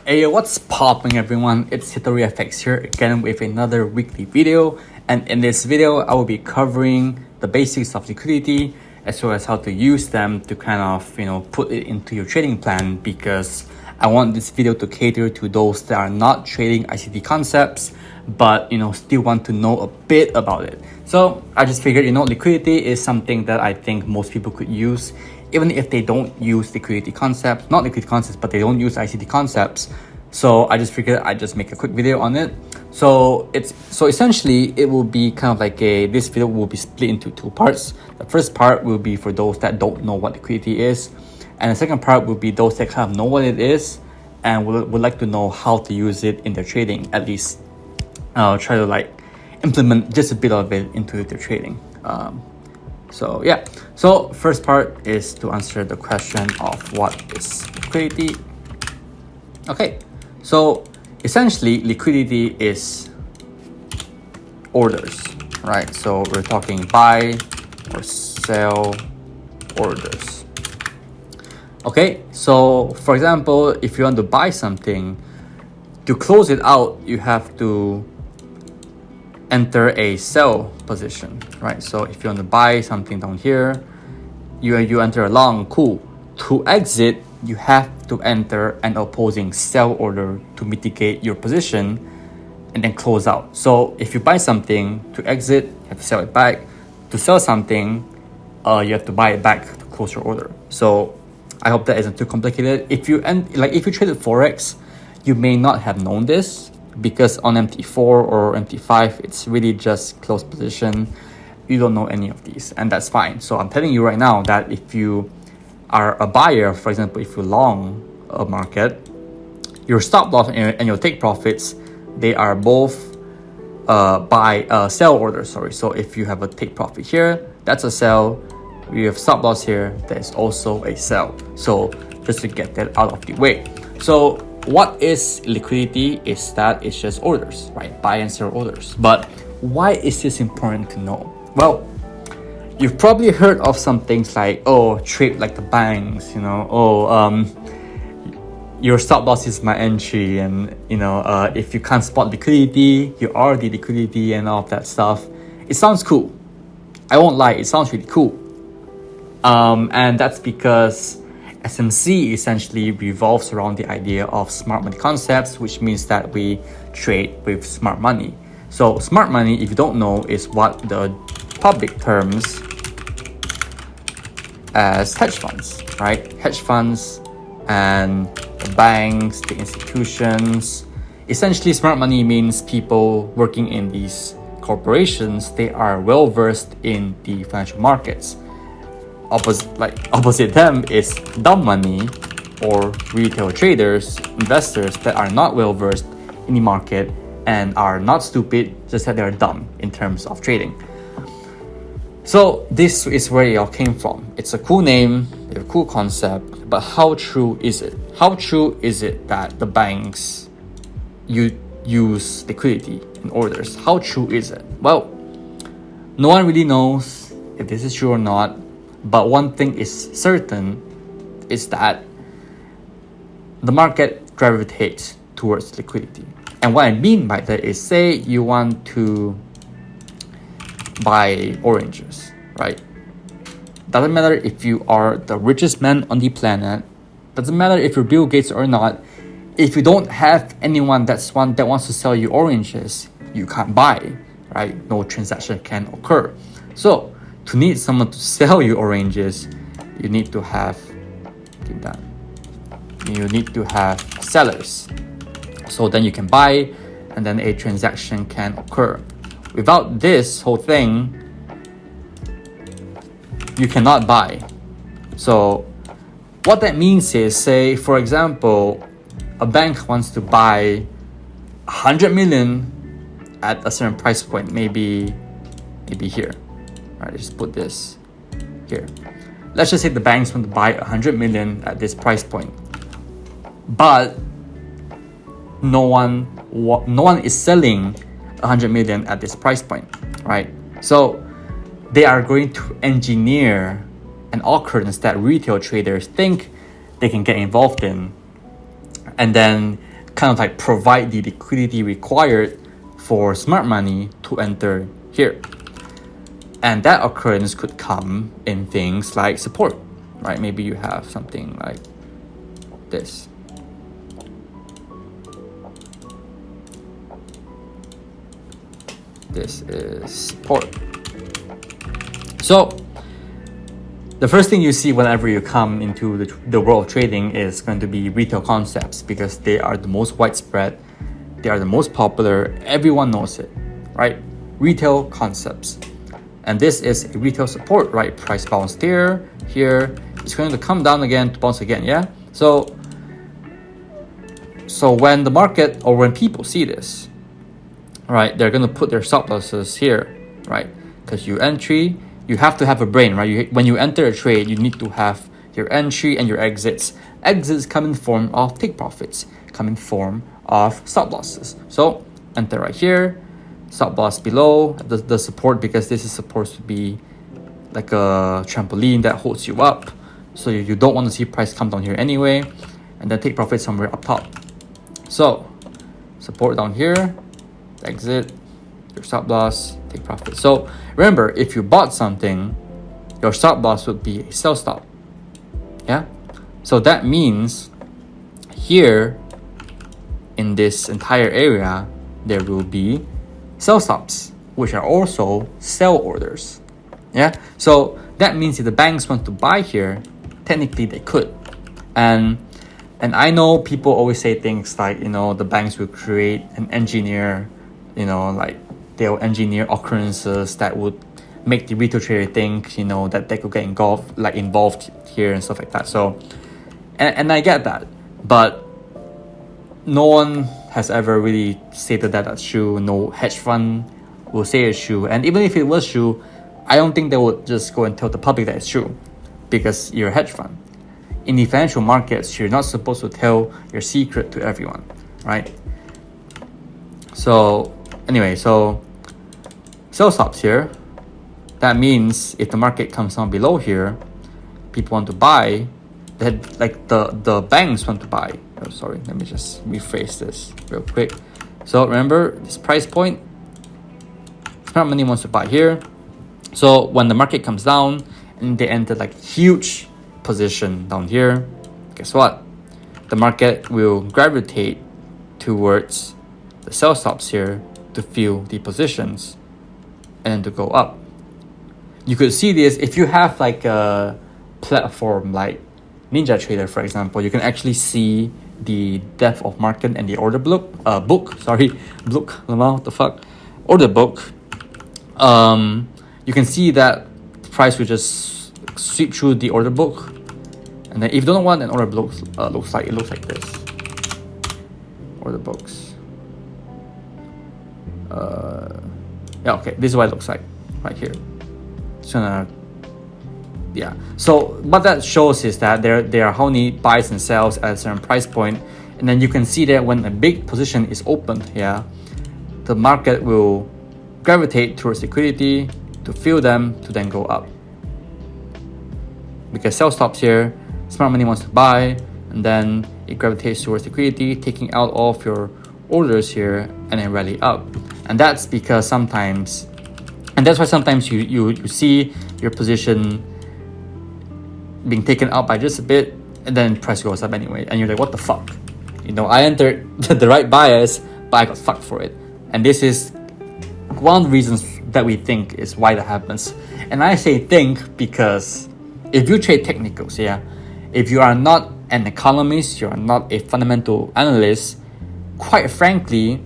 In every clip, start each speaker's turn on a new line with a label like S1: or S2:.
S1: Hey, what's popping everyone? It's HitoriFX here again with another weekly video, and in this video I will be covering the basics of liquidity as well as how to use them to kind of put it into your trading plan, because I want this video to cater to those that are not trading ICT concepts but still want to know a bit about it. So I just figured liquidity is something that I think most people could use, even if they don't use liquidity concepts, not liquidity concepts, but they don't use ICT concepts. So I just figured I'd just make a quick video on it. So essentially it will be kind of like this video will be split into two parts. The first part will be for those that don't know what liquidity is, and the second part will be those that kind of know what it is and would like to know how to use it in their trading. At least try to implement just a bit of it into their trading. So yeah, so first part is to answer the question of what is liquidity. Okay, so essentially liquidity is orders, right? So we're talking buy or sell orders. Okay, so for example, if you want to buy something, to close it out you have to enter a sell position, right? So if you want to buy something down here, you enter a long, cool. To exit, you have to enter an opposing sell order to mitigate your position and then close out. So if you buy something, to exit, you have to sell it back. To sell something, you have to buy it back to close your order. So I hope that isn't too complicated. If you traded Forex, you may not have known this, because on MT4 or MT5, it's really just close position. You don't know any of these, and that's fine. So I'm telling you right now that if you are a buyer, for example, if you long a market, your stop loss and your take profits, they are both sell orders. So if you have a take profit here, that's a sell. You have stop loss here, that is also a sell. So just to get that out of the way. So what is liquidity? Is that it's just orders, right? Buy and sell orders. But why is this important to know? Well, you've probably heard of some things like, oh, trade like the banks, your stop loss is my entry, and if you can't spot liquidity, you are the liquidity and all of that stuff. It sounds cool. I won't lie, it sounds really cool. And that's because SMC essentially revolves around the idea of smart money concepts, which means that we trade with smart money. So smart money, if you don't know, is what the public terms as hedge funds, right? Hedge funds and the banks, the institutions. Essentially, smart money means people working in these corporations, they are well versed in the financial markets. Opposite them is dumb money, or retail traders, investors that are not well versed in the market and are not stupid, just that they're dumb in terms of trading. So this is where it all came from. It's a cool name, a cool concept, but how true is it? How true is it that the banks use liquidity in orders? How true is it? Well, no one really knows if this is true or not. But one thing is certain, is that the market gravitates towards liquidity. And what I mean by that is, say you want to buy oranges, right? Doesn't matter if you are the richest man on the planet, doesn't matter if you're Bill Gates or not, if you don't have anyone that wants to sell you oranges, you can't buy, right? No transaction can occur. So to need someone to sell you oranges, you need to have sellers. So then you can buy, and then a transaction can occur. Without this whole thing, you cannot buy. So what that means is, say for example, a bank wants to buy 100 million at a certain price point, maybe here. All right, just put this here. Let's just say the banks want to buy 100 million at this price point, but no one is selling 100 million at this price point, right? So they are going to engineer an occurrence that retail traders think they can get involved in, and then kind of like provide the liquidity required for smart money to enter here. And that occurrence could come in things like support, right? Maybe you have something like this. This is support. So the first thing you see whenever you come into the world of trading is going to be retail concepts, because they are the most widespread, they are the most popular, everyone knows it, right? Retail concepts. And this is a retail support, right? Price bounce here, here, it's going to come down again to bounce again, yeah? So when the market, or when people see this, right, they're going to put their stop losses here, right? Because you entry, you have to have a brain, right? When you enter a trade, you need to have your entry and your exits. Exits come in form of take profits, come in form of stop losses. So enter right here, stop loss below the support, because this is supposed to be like a trampoline that holds you up. So you don't want to see price come down here anyway, and then take profit somewhere up top. So support down here, exit, your stop loss, take profit. So remember, if you bought something, your stop loss would be a sell stop. Yeah. So that means here in this entire area, there will be sell stops, which are also sell orders. Yeah. So that means if the banks want to buy here, technically they could. And I know people always say things like, the banks will create and engineer, like they'll engineer occurrences that would make the retail trader think, that they could get involved here and stuff like that. So, and I get that, but no one has ever really stated that that's true. No hedge fund will say it's true. And even if it was true, I don't think they would just go and tell the public that it's true, because you're a hedge fund. In the financial markets, you're not supposed to tell your secret to everyone, right? So anyway, so sell stops here. That means if the market comes down below here, people want to buy, that like the banks want to buy. Oh, sorry, let me just rephrase this real quick. So remember this price point, smart money wants to buy here. So when the market comes down and they enter like huge position down here, guess what? The market will gravitate towards the sell stops here to fill the positions and to go up. You could see this if you have like a platform like NinjaTrader, for example. You can actually see the depth of market and the order book. Order book. You can see that the price will just sweep through the order book, and then if you don't know what an order book looks like, it looks like this. Order books. Okay, this is what it looks like right here. It's gonna, yeah. So what that shows is that there are how many buys and sells at a certain price point, and then you can see that when a big position is opened, yeah, the market will gravitate towards liquidity to fill them to then go up. Because sell stops here, smart money wants to buy, and then it gravitates towards liquidity, taking out all of your orders here and then rally up. And that's because sometimes, and that's why sometimes you see your position being taken out by just a bit, and then price goes up anyway, and you're like, what the fuck? I entered the right bias, but I got fucked for it. And this is one of the reasons that we think is why that happens. And I say think because if you trade technicals, yeah, if you are not an economist, you are not a fundamental analyst, quite frankly,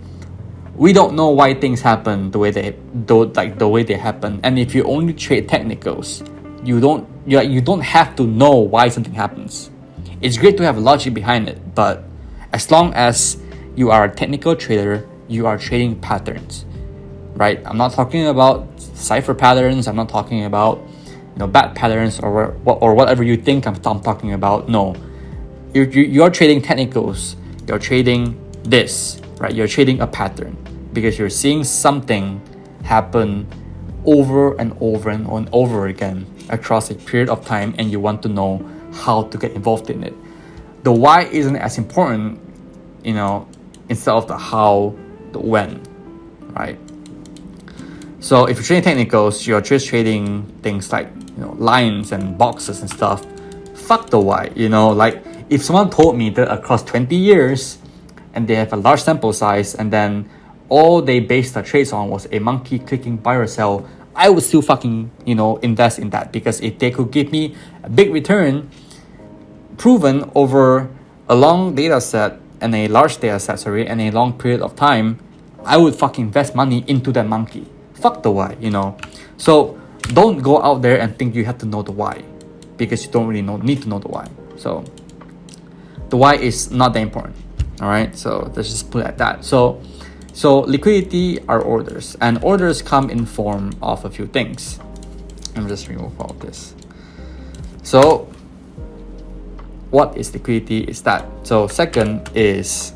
S1: we don't know why things happen the way they happen. And if you only trade technicals, you don't have to know why something happens. It's great to have logic behind it, but as long as you are a technical trader, you are trading patterns, right? I'm not talking about cipher patterns. I'm not talking about bad patterns or whatever you think I'm talking about. No, you're trading technicals. You're trading this, right? You're trading a pattern because you're seeing something happen over and over and over again across a period of time, and you want to know how to get involved in it. The why isn't as important, instead of the how, the when, right? So if you're trading technicals, you're just trading things like, lines and boxes and stuff. Fuck the why, like if someone told me that across 20 years and they have a large sample size and then all they based their trades on was a monkey clicking buy or sell, I would still fucking, invest in that, because if they could give me a big return proven over a long data set and a large data set, and a long period of time, I would fucking invest money into that monkey. Fuck the why, So don't go out there and think you have to know the why, because you don't really need to know the why. So the why is not that important. All right. So let's just put it at that. So liquidity are orders, and orders come in form of a few things. Let me just remove all of this. So what is liquidity? Is that. So second is,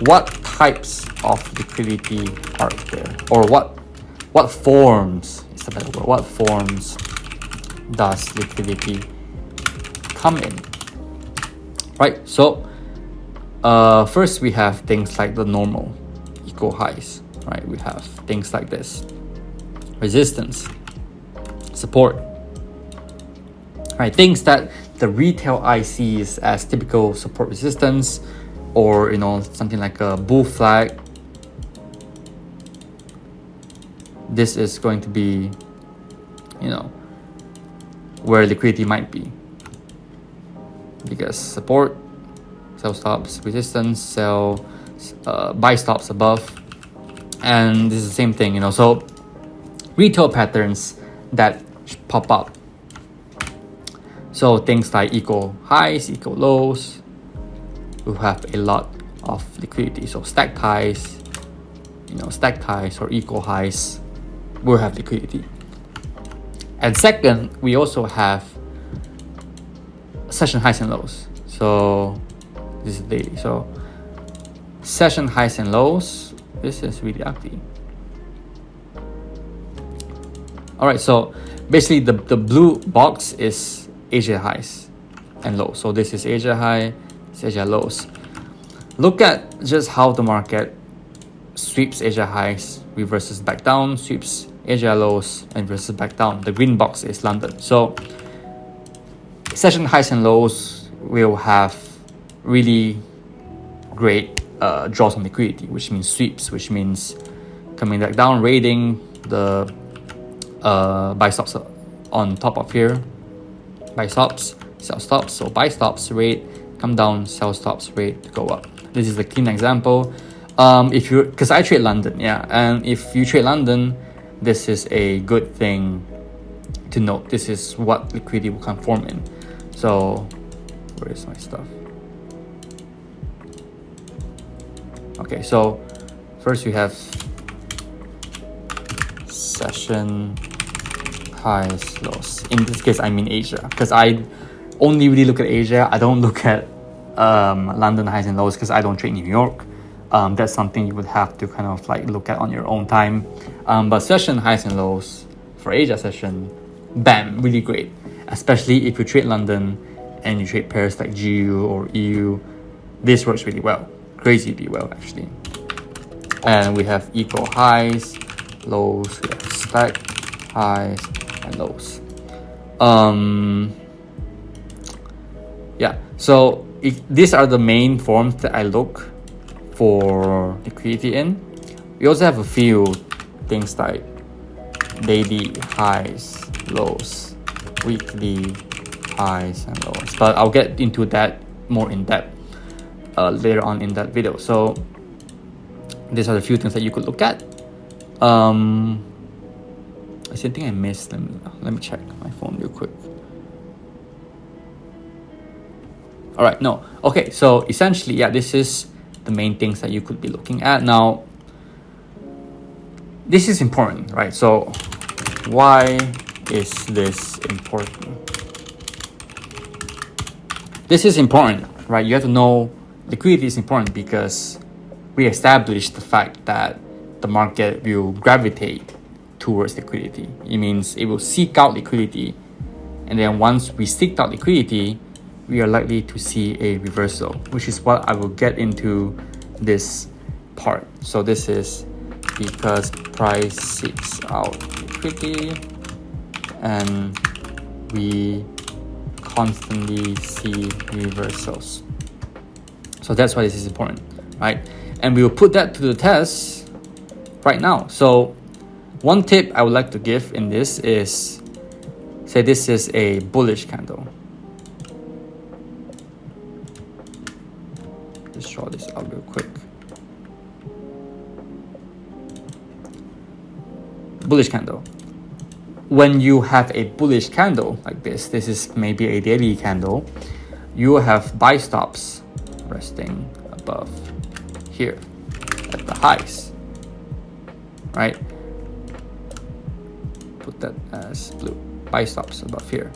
S1: what types of liquidity are there, or what forms is the better word? What forms does liquidity come in? Right. So first we have things like the normal equal highs. Right. We have things like this: resistance, support. Right. Things that the retail eye sees as typical support, resistance, or something like a bull flag. This is going to be where liquidity might be, because support, sell stops, resistance, sell, buy stops above, and this is the same thing. So retail patterns that pop up. So things like equal highs, equal lows, will have a lot of liquidity. So stacked highs, stacked highs or equal highs will have liquidity. And second, we also have session highs and lows. So this is daily. So session highs and lows, this is really ugly. All right, so basically the blue box is Asia highs and lows. So this is Asia high, this is Asia lows. Look at just how the market sweeps Asia highs, reverses back down, sweeps Asia lows, and reverses back down. The green box is London. So session highs and lows will have really great draws on liquidity, which means sweeps, which means coming back down, raiding the buy stops on top of here, buy stops, sell stops. So buy stops, raid, come down, sell stops, raid, to go up. This is a clean example. Because I trade London, and if you trade London, this is a good thing to note. This is what liquidity will conform in. So where is my stuff? Okay, so first we have session highs, lows. In this case, I mean Asia, because I only really look at Asia. I don't look at London highs and lows, because I don't trade New York. That's something you would have to kind of like look at on your own time. But session highs and lows for Asia session, bam, really great. Especially if you trade London and you trade pairs like GU or EU, this works really well, crazily well actually. And we have equal highs, lows, we have stacked highs and lows. So these are the main forms that I look for liquidity in. We also have a few things like daily highs, lows, weekly highs and lows, but I'll get into that more in depth later on in that video. So these are the few things that you could look at. I think I missed them. Let me check my phone real quick. All right, no. Okay, so essentially, this is the main things that you could be looking at. Now, this is important, right? So why is this important? This is important, right? You have to know liquidity is important because we established the fact that the market will gravitate towards liquidity. It means it will seek out liquidity. And then once we seek out liquidity, we are likely to see a reversal, which is what I will get into this part. So this is because price seeks out liquidity and we constantly see reversals. So that's why this is important, right? And we will put that to the test right now. So one tip I would like to give in this is, say this is a bullish candle. Just draw this out real quick. Bullish candle. When you have a bullish candle like this is maybe a daily candle, you will have buy stops resting above here at the highs, right? Put that as blue, buy stops above here.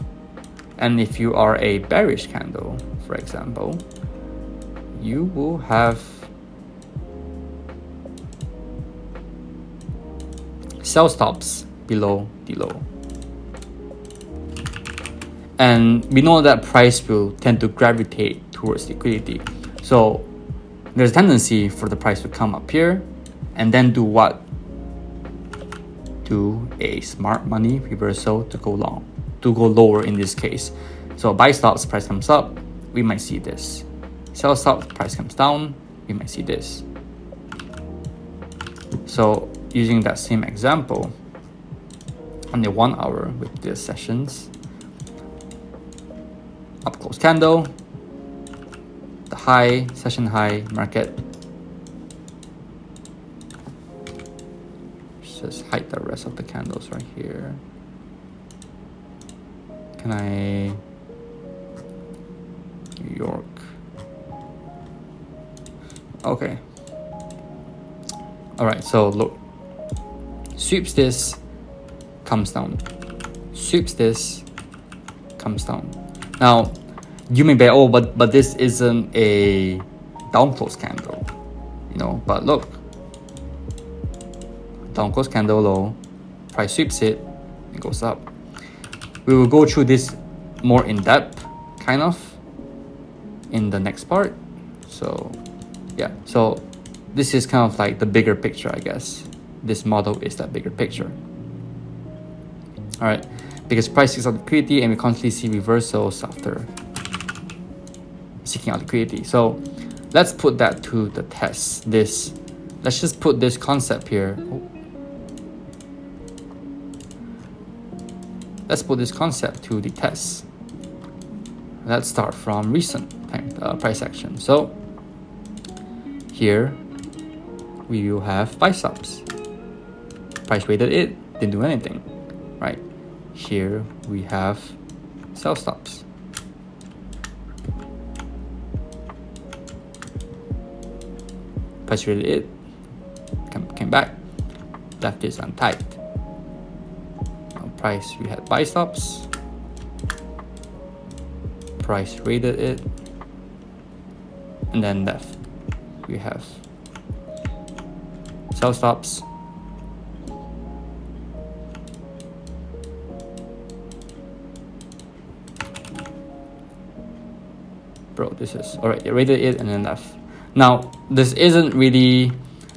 S1: And if you are a bearish candle, for example, you will have sell stops below the low. And we know that price will tend to gravitate towards liquidity. So there's a tendency for the price to come up here and then do what? Do a smart money reversal to go long, to go lower in this case. So buy stops, price comes up, we might see this. Sell stops, price comes down, we might see this. So using that same example on the 1 hour with the sessions, up close candle, the high, session high, market. Just hide the rest of the candles right here. Can I, New York. Okay. All right, so look, sweeps this, comes down, sweeps this, comes down. Now, you may be, oh, but this isn't a down close candle, you know, but look, down close candle low, price sweeps it, it goes up. We will go through this more in depth, kind of, in the next part. So, yeah, so this is kind of like the bigger picture, I guess. This model is that bigger picture. All right, because price seeks out liquidity and we constantly see reversals after seeking out liquidity. So let's put that to the test. Let's just put this concept here. Let's put this concept to the test. Let's start from recent time, price action. So here we will have buy stops. Price weighted it, didn't do anything, right? Here we have sell stops. Price weighted it, came back, left this untied. Now price, we had buy stops. Price rated it, and then left we have sell stops. Bro, this is all right. It rated it and then left. Now this isn't really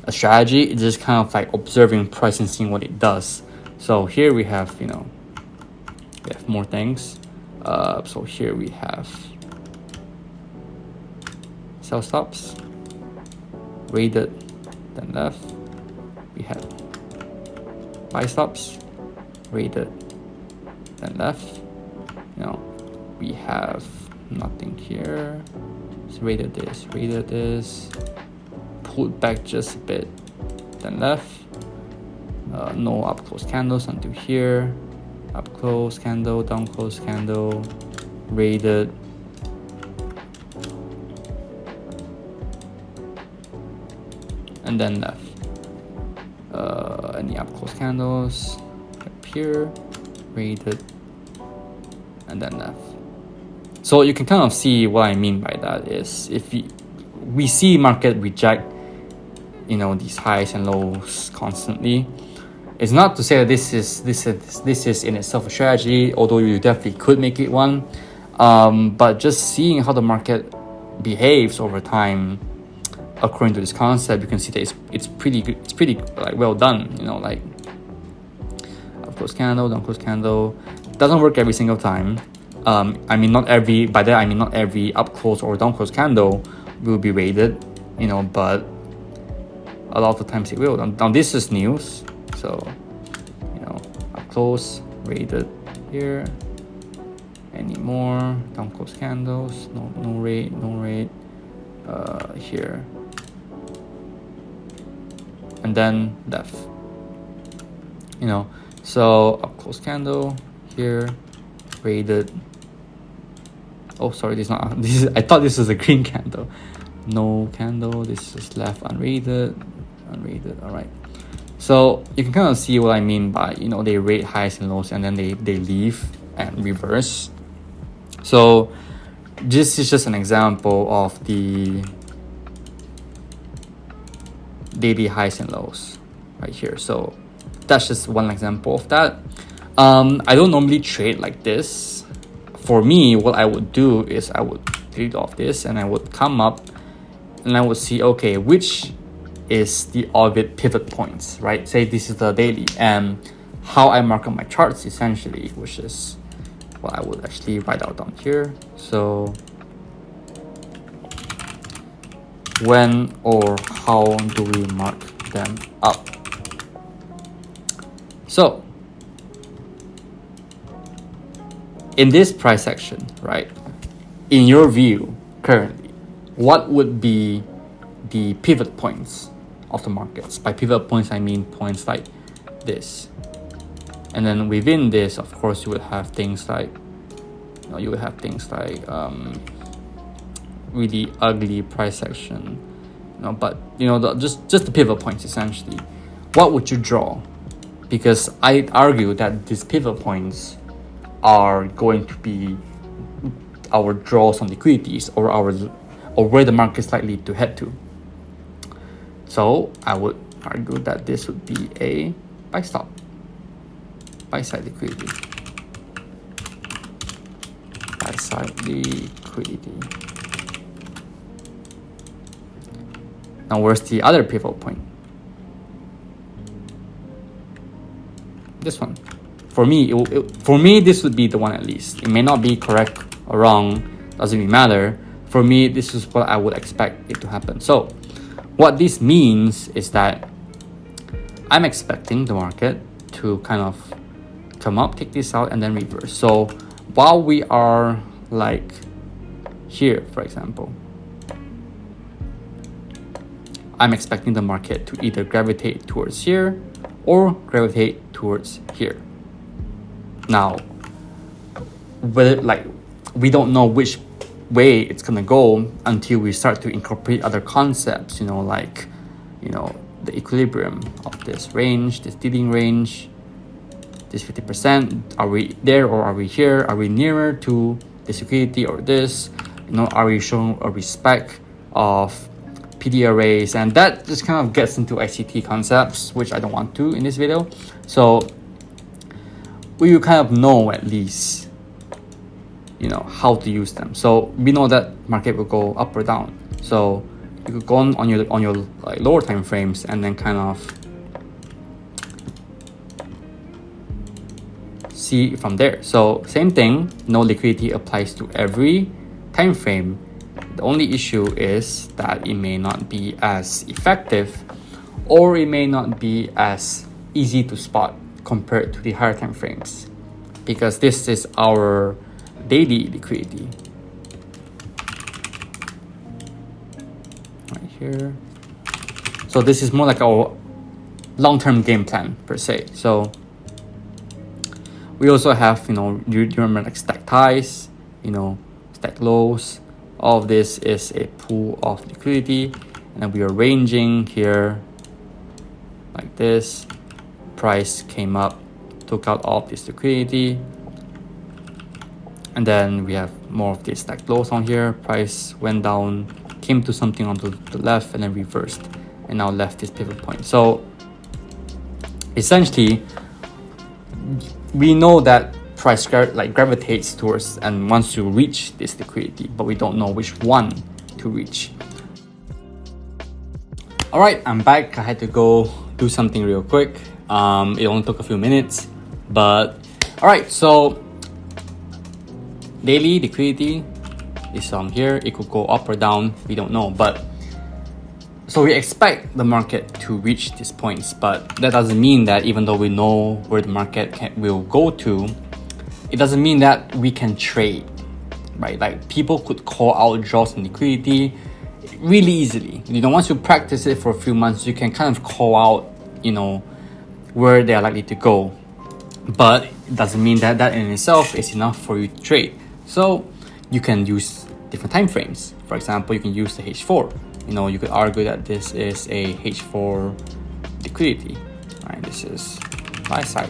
S1: a strategy. It's just kind of like observing price and seeing what it does. So here we have, you know, we have more things. So here we have sell stops, rated, then left. We have buy stops, rated, then left. You know, we have nothing here. So rated this, pulled back just a bit, then left. No up close candles until here. Up close candle, down close candle, rated, and then left. Any up close candles up here, rated, and then left. So you can kind of see what I mean by that is if we see market reject, you know, these highs and lows constantly. It's not to say that this is in itself a strategy, although you definitely could make it one. But just seeing how the market behaves over time, according to this concept, you can see that it's pretty good. It's pretty like well done. You know, like up close candle, down close candle. Doesn't work every single time. I mean, not every. By that I mean not every up close or down close candle will be rated. You know, but a lot of the times it will. Now this is news, so you know, up close rated here. Any more down close candles? No rate. Here. And then left, you know, so up close candle here, rated. Oh, sorry, this is not. This is. I thought this was a green candle. No candle. This is left unrated. All right. So you can kind of see what I mean by, you know, they rate highs and lows and then they leave and reverse. So this is just an example of the daily highs and lows right here. So that's just one example of that. I don't normally trade like this. For me, what I would do is I would delete off this and I would come up and I would see, okay, which is the orbit pivot points, right? Say this is the daily, and how I mark up my charts essentially, which is what I would actually write out down here. So when or how do we mark them up? So in this price action, right, in your view currently, what would be the pivot points of the markets? By pivot points I mean points like this, and then within this, of course, you would have things like, you would have things like really ugly price action, but just the pivot points essentially. What would you draw? Because I argue that these pivot points are going to be our draws on liquidities or where the market is likely to head to. So I would argue that this would be a buy stop, buy side liquidity, buy side liquidity. Now where's the other pivot point? This one. For me, for me, this would be the one at least. It may not be correct or wrong, doesn't really matter. For me, this is what I would expect it to happen. So what this means is that I'm expecting the market to kind of come up, take this out, and then reverse. So while we are like here, for example, I'm expecting the market to either gravitate towards here or gravitate towards here. Now, whether we don't know which way it's gonna go until we start to incorporate other concepts, the equilibrium of this range, this dealing range, this 50%. Are we there or are we here? Are we nearer to this liquidity or this? Are we showing a respect of PD arrays? And that just kind of gets into ICT concepts, which I don't want to in this video. So we will kind of know at least, how to use them. So we know that market will go up or down. So you could go on your lower time frames and then kind of see from there. So same thing, no liquidity applies to every time frame. The only issue is that it may not be as effective or it may not be as easy to spot compared to the higher time frames, because this is our daily liquidity right here. So this is more like our long-term game plan per se. So we also have, you remember, like stacked highs, stacked lows. All of this is a pool of liquidity, and then we are ranging here like this. Price came up, took out all of this liquidity, and then we have more of these stacked lows on here. Price went down, came to something onto the left, and then reversed, and now left this pivot point. So essentially, we know that price gravitates towards and wants to reach this liquidity, but we don't know which one to reach. All right, I'm back. I had to go do something real quick. It only took a few minutes, but all right. So daily liquidity is here. It could go up or down. We don't know, but so we expect the market to reach these points, but that doesn't mean that even though we know where the market will go to, it doesn't mean that we can trade, right? Like people could call out draws in liquidity really easily. Once you practice it for a few months, you can kind of call out, where they are likely to go. But it doesn't mean that that in itself is enough for you to trade. So you can use different time frames. For example, you can use the H4. You could argue that this is a H4 liquidity, right? This is buy side.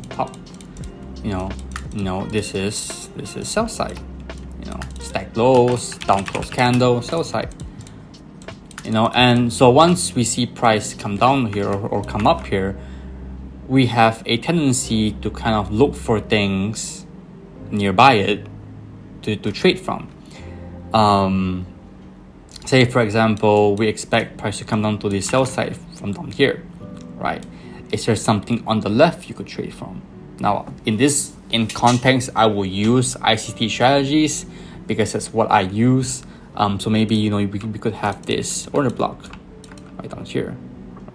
S1: Top. This is sell side. Stack lows, down close candle, sell side. And so once we see price come down here or come up here, we have a tendency to kind of look for things nearby it to trade from. Say for example, we expect price to come down to the sell side from down here, right? Is there something on the left you could trade from? Now in context, I will use ICT strategies because that's what I use. So maybe we could have this order block right down here.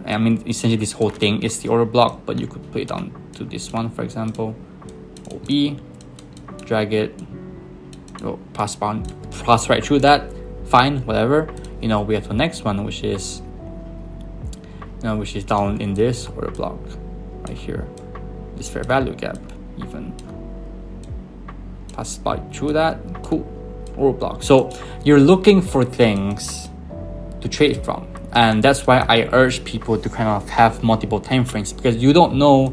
S1: I mean, essentially this whole thing is the order block, but you could put it down to this one, for example, OB, drag it, pass right through that, fine, whatever. We have the next one, which is down in this order block right here, this fair value gap, even pass by through that, cool, order block. So you're looking for things to trade from, and that's why I urge people to kind of have multiple time frames, because you don't know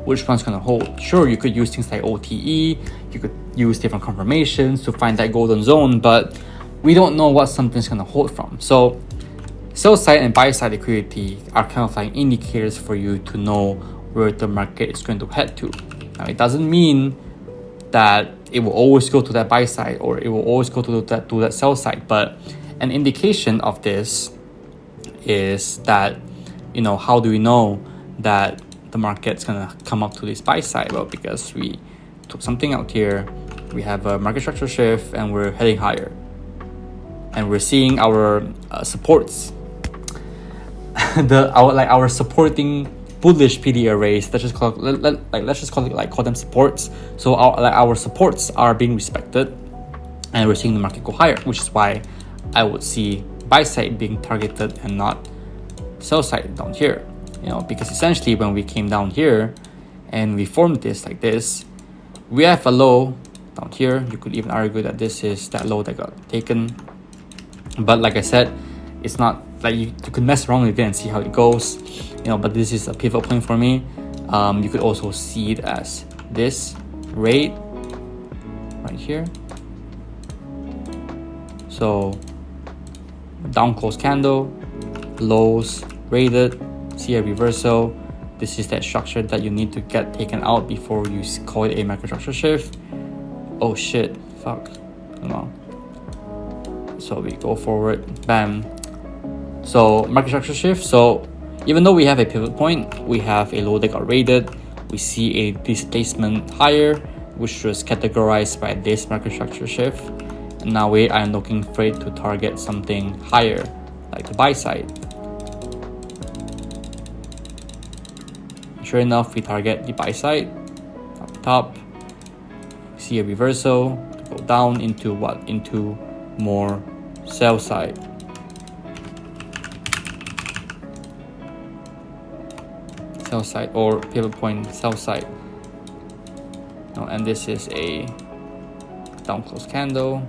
S1: which one's going to hold. Sure, you could use things like OTE, you could use different confirmations to find that golden zone, but we don't know what something's going to hold from. So sell side and buy side liquidity are kind of like indicators for you to know where the market is going to head to. Now, it doesn't mean that it will always go to that buy side or it will always go to that sell side, but an indication of this is that, how do we know that the market's gonna come up to this buy side? Well, because we took something out here, we have a market structure shift, and we're heading higher, and we're seeing our supports, our supporting bullish PD arrays. Let's just call them supports. So our supports are being respected, and we're seeing the market go higher, which is why I would see buy side being targeted and not sell side down here. Because essentially when we came down here and we formed this like this, we have a low down here. You could even argue that this is that low that got taken, but like I said, it's not like you could mess around with it and see how it goes, but this is a pivot point for me. You could also see it as this rate right here. So down close candle, lows rated, see a reversal. This is that structure that you need to get taken out before you call it a microstructure shift. Oh shit, fuck, so we go forward, bam. So microstructure shift. So even though we have a pivot point, we have a low that got rated, we see a displacement higher, which was categorized by this microstructure shift, and now I am looking for it to target something higher, like the buy side. Sure enough, we target the buy side up top, see a reversal to go down into more sell side. Sell side or pivot point sell side. And this is a down close candle,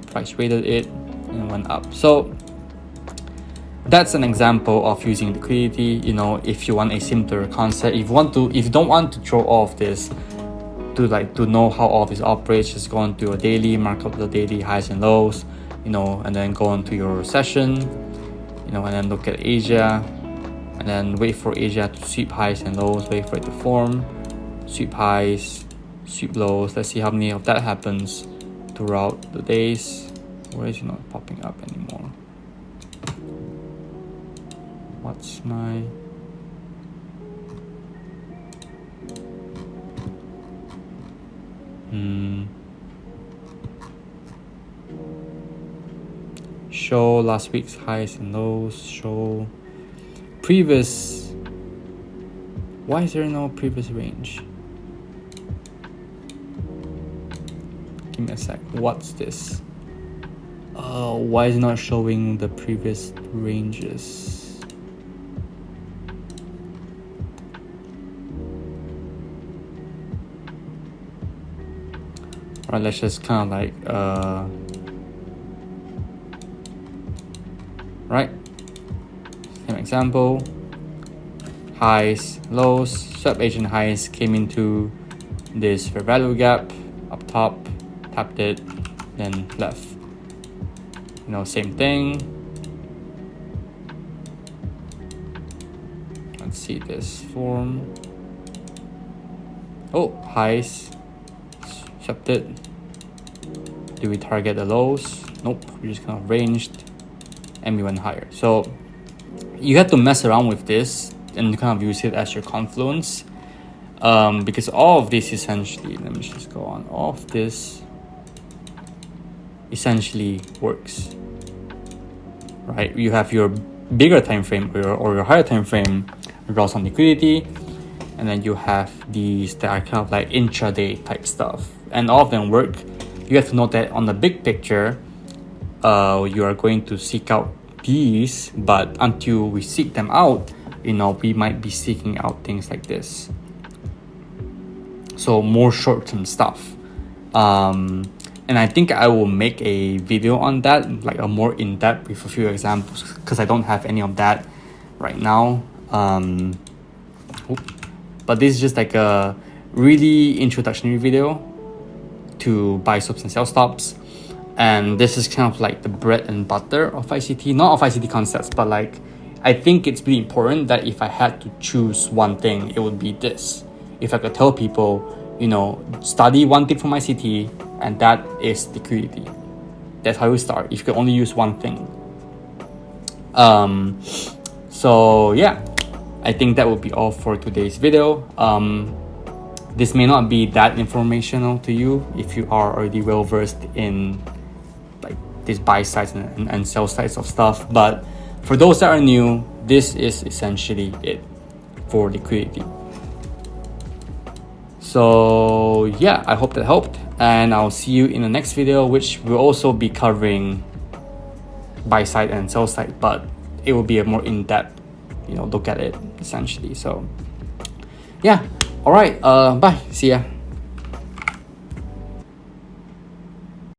S1: price rated it and went up. So that's an example of using liquidity. If you want a simpler concept, if you don't want to throw off this, to know how all of this operates, just go into a daily, mark up the daily highs and lows, and then go into your session, and then look at Asia, and then wait for Asia to sweep highs and lows, wait for it to form, sweep highs, sweep lows. Let's see how many of that happens throughout the days. Why is it not popping up anymore? What's my... Show last week's highs and lows, show previous... Why is there no previous range? Give me a sec. What's this? Why is it not showing the previous ranges? Alright, let's just kind of like right, same example, highs, lows, sub Asian highs came into this fair value gap up top, tapped it, then left. You know, same thing. Let's see this form. Oh, highs, swept it. Do we target the lows? Nope, we just kind of ranged and we went higher. So you have to mess around with this and kind of use it as your confluence, because all of this essentially, let me just go on, all of this essentially works, right? You have your bigger time frame or your higher time frame draws on liquidity, and then you have these that are kind of like intraday type stuff, and all of them work. You have to note that on the big picture, you are going to seek out these, but until we seek them out, you know, we might be seeking out things like this. So more short-term stuff. And I think I will make a video on that, like a more in-depth with a few examples, because I don't have any of that right now. But this is just like a really introductory video to buy stops and sell stops. And this is kind of like the bread and butter of ICT, not of ICT concepts, but like, I think it's really important that if I had to choose one thing, it would be this. If I could tell people, you know, study one thing from ICT, and that is liquidity. That's how you start, if you could only use one thing. So yeah, I think that would be all for today's video. This may not be that informational to you if you are already well versed in like these buy sides and sell sides of stuff, but for those that are new, this is essentially it for liquidity. So yeah, I hope that helped, and I'll see you in the next video, which will also be covering buy side and sell side, but it will be a more in-depth, you know, look at it essentially. So yeah, all right, bye, see ya.